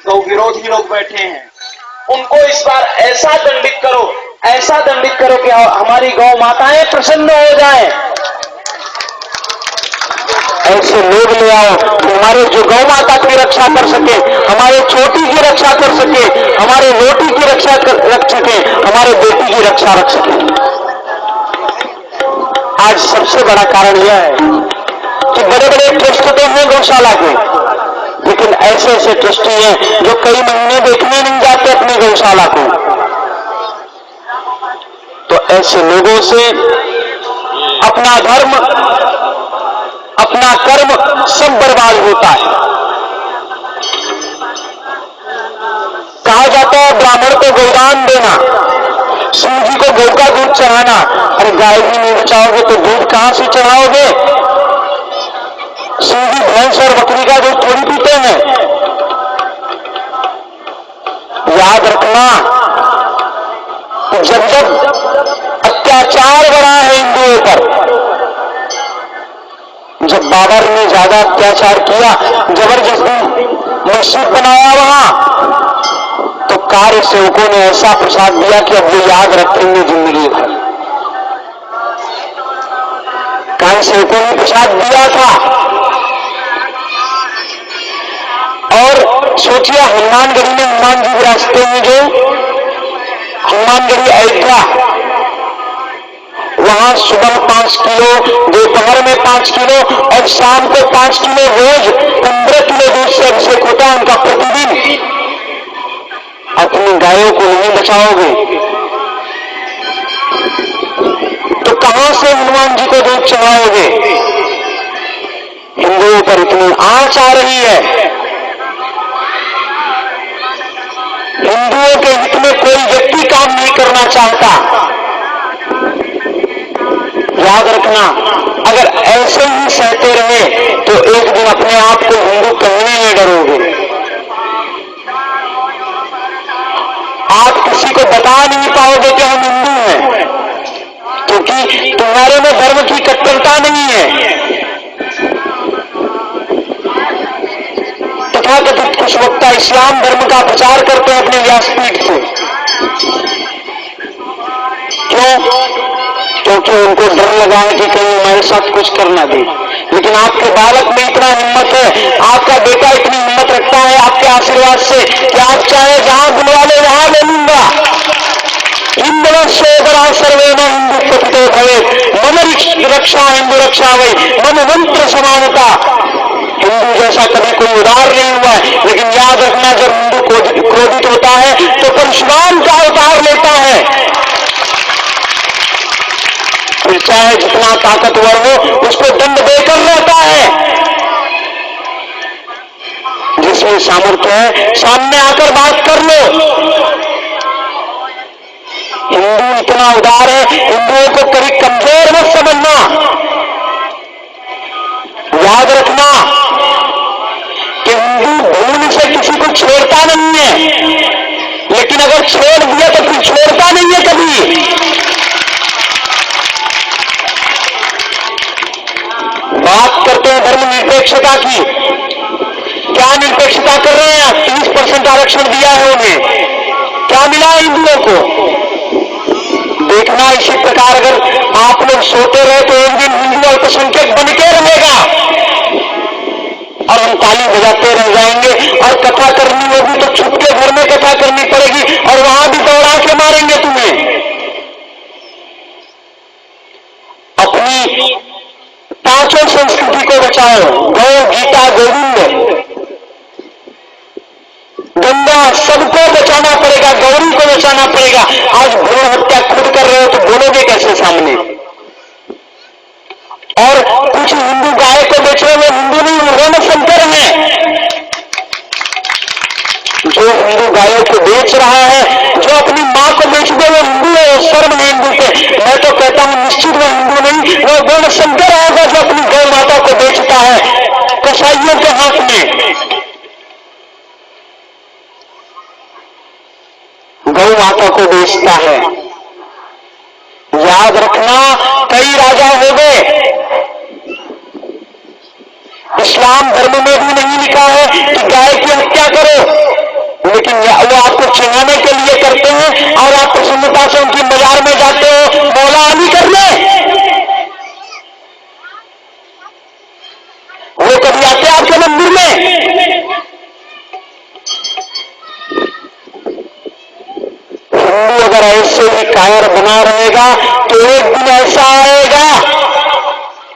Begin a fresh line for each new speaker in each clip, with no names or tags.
गौ विरोधी लोग बैठे हैं, उनको इस बार ऐसा दंडित करो कि हमारी गौ माताएं प्रसन्न हो जाएं।
ऐसे लोग ले आओ हमारे जो गौ माता की रक्षा कर सके, हमारे छोटी की रक्षा कर सके, हमारे रोटी की रक्षा रख सके, हमारे बेटी की रक्षा रख सके। आज सबसे बड़ा कारण यह है कि बड़े बड़े ट्रस्ट तो हैं गौशाला के, लेकिन ऐसे ऐसे ट्रस्टी हैं जो कई महीने देखने नहीं जाते अपनी गौशाला को। तो ऐसे लोगों से अपना धर्म, अपना कर्म सब बर्बाद होता है। कहा जाता है ब्राह्मण को गोदान देना, शिव जी को गौ का दूध चढ़ाना। अरे गाय भी नहीं बचाओगे तो दूध कहां से चढ़ाओगे? शिव जी भैंस और बकरी का दूध थोड़ी पीते हैं। याद रखना, जब जब अत्याचार बढ़ा है हिंदुओं पर, जब बाबर ने ज्यादा अत्याचार किया, जबरदस्ती मस्जिद बनाया वहां, तो कार्य सेवकों ने ऐसा प्रसाद दिया कि अब वो याद रखेंगे जिंदगी भर। कार्य सेवकों ने प्रसाद दिया था। और सोचिए हनुमानगढ़ी में, हनुमान जी के रास्ते में जो हनुमानगढ़ी अयोध्या, वहां सुबह 5 किलो, दोपहर में 5 किलो और शाम को 5 किलो रोज 15 किलो दूध से अभिषेक होता है उनका प्रतिदिन। अपनी गायों को नहीं बचाओगे तो कहां से हनुमान जी को दूध चढ़ाओगे? हिंदुओं पर इतनी आंच आ रही है, हिंदुओं के हित में कोई व्यक्ति काम नहीं करना चाहता। याद रखना, अगर ऐसे ही सहते रहे तो एक दिन अपने आप को हिंदू कहने में डरोगे। आप किसी को बता नहीं पाओगे कि हम हिंदू हैं, क्योंकि तुम्हारे में धर्म की कट्टरता नहीं है। तथाकथित कुछ वक्ता इस्लाम धर्म का प्रचार करते हैं अपने व्यासपीठ से। क्यों? क्योंकि उनको डर लगा है कि कहीं हमारे साथ कुछ करना दे। लेकिन आपके बालक में इतना हिम्मत है, आपका बेटा इतनी हिम्मत रखता है आपके आशीर्वाद से कि आप चाहे जहां बुलवा ले वहां ले लूंगा। हिंदवशोधरा सर्वे न हिंदू पतितो भवेत्, मम रक्षा हिंदू रक्षा वही, मम मंत्र समानता। हिंदू जैसा कभी कोई उदार नहीं हुआ है, लेकिन याद रखना जब हिंदू क्रोधित होता है तो परशुराम का अवतार लेता है। फिर चाहे जितना ताकतवर हो उसको दंड देकर रहता है। जिसमें सामर्थ्य है सामने आकर बात कर लो। हिंदू इतना उदार है, हिंदुओं को कभी कमजोर मत समझना। याद रखना कि हिंदू भूल से किसी को छोड़ता नहीं है, लेकिन अगर छोड़ दिया तो फिर छोड़ता नहीं है कभी। बात करते हैं धर्मनिरपेक्षता की, क्या निरपेक्षता कर रहे हैं आप? 30% आरक्षण दिया है उन्हें, क्या मिला है हिंदुओं को? देखना इसी प्रकार अगर आप लोग सोते रहे तो एक दिन हिंदू अल्पसंख्यक बन के रहेगा और हम ताली बजाते रह जाएंगे। और कथा करनी होगी तो छुप के घर में कथा करनी पड़ेगी और वहां भी दौड़ा के मारेंगे तुम्हें। अपनी पांचों संस्कृति को बचाओ, गौ, गीता, गोविंद, गंगा, सबको बचाना पड़ेगा, गौरी को बचाना पड़ेगा। आज भ्रूण हत्या खुद कर रहे हो तो बोलोगे कैसे सामने? और कुछ हिंदू गाय को बेच रहे हैं, हिंदू नहीं, उन्होंने शंकर हैं। जो हिंदू गायों को बेच रहा है, जो अपनी मां को बेच दे वो हिंदू है, शर्म नहीं हिंदू पे। मैं तो कहता हूं निश्चित वो हिंदू नहीं, वो गौण शंकर होगा जो अपनी गौ माता को बेचता है कसाईयों के हाथ में। गौ माता को बेचता है। याद रखना, कई राजा हो गए। इस्लाम धर्म में भी नहीं लिखा है कि गाय की हत्या करो, लेकिन वो आपको चिढ़ाने के लिए करते हैं और आप प्रसन्नता से उनकी मजार में जाते हो मौला अली करने। वो कभी आते हैं आपके मंदिर में? हिंदू अगर ऐसे ही कायर बना रहेगा तो एक दिन ऐसा आएगा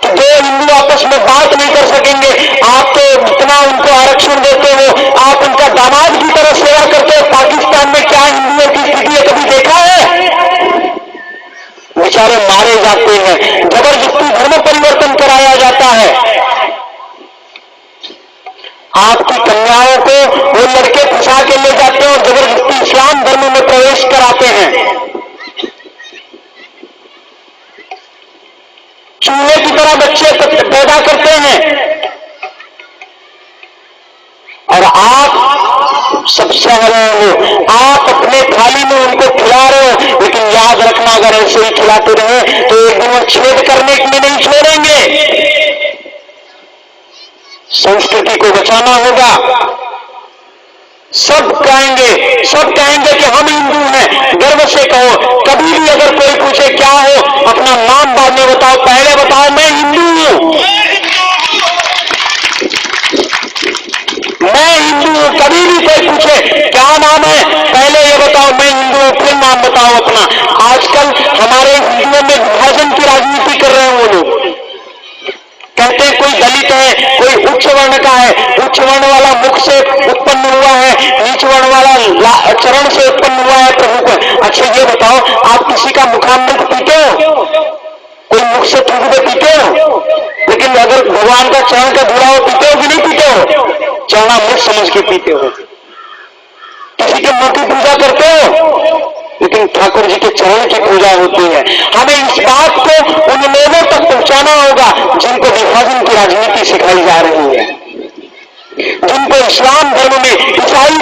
कि दो हिंदू आपस में बात नहीं कर सकेंगे। आप तो इतना उनको आरक्षण देते हो, आप उनका दामाद की तरह सेवा करते हो। पाकिस्तान में क्या हिंदुओं की स्थिति है कभी देखा है? बेचारे मारे जाते हैं, जबरदस्ती धर्म परिवर्तन कराया जाता है। आपकी कन्याओं को वो लड़के फंसा के ले जाते हैं और जबरदस्ती इस्लाम धर्म में प्रवेश कराते हैं। चूहे की तरह बच्चे पैदा करते हैं और आप सब सह रहे हो, आप अपने थाली में उनको खिला रहे हो। लेकिन याद रखना, अगर ऐसे ही खिलाते रहे तो एक दिन वो छेद करने के लिए नहीं छोड़ेंगे। संस्कृति को बचाना होगा। सब कहेंगे कि हम हिंदू हैं, गर्व से कहो। कभी भी अगर कोई पूछे क्या हो, अपना नाम बाद में बताओ, पहले बताओ मैं हिंदू हूं, मैं हिंदू हूं। कभी भी कोई पूछे क्या नाम है, पहले ये बताओ मैं हिंदू हूं, फिर नाम बताओ अपना। आजकल हमारे हिंदुओं में विभाजन की राजनीति कर रहे हैं वो लोग। कहते हैं कोई दलित है, कोई उच्च वर्ण का है, उच्च वर्ण वाला मुख से उत्पन्न हुआ है, नीच वर्ण वाला चरण से उत्पन्न हुआ है प्रभु को। अच्छा ये बताओ, आप किसी का मुखामृत पीते हो? कोई मुख से थूक पीते हो? लेकिन अगर भगवान का चरण का धुला हो पीते हो कि नहीं पीते हो? चरणामृत समझ के पीते हो। किसी के मुंह की पूजा करते हो, लेकिन ठाकुर जी के चरण की पूजा होती है। हमें इस बात को उन लोगों तक पहुंचाना होगा जिनको विभाजन की राजनीति सिखाई जा रही है, जिनको इस्लाम धर्म में ईसाई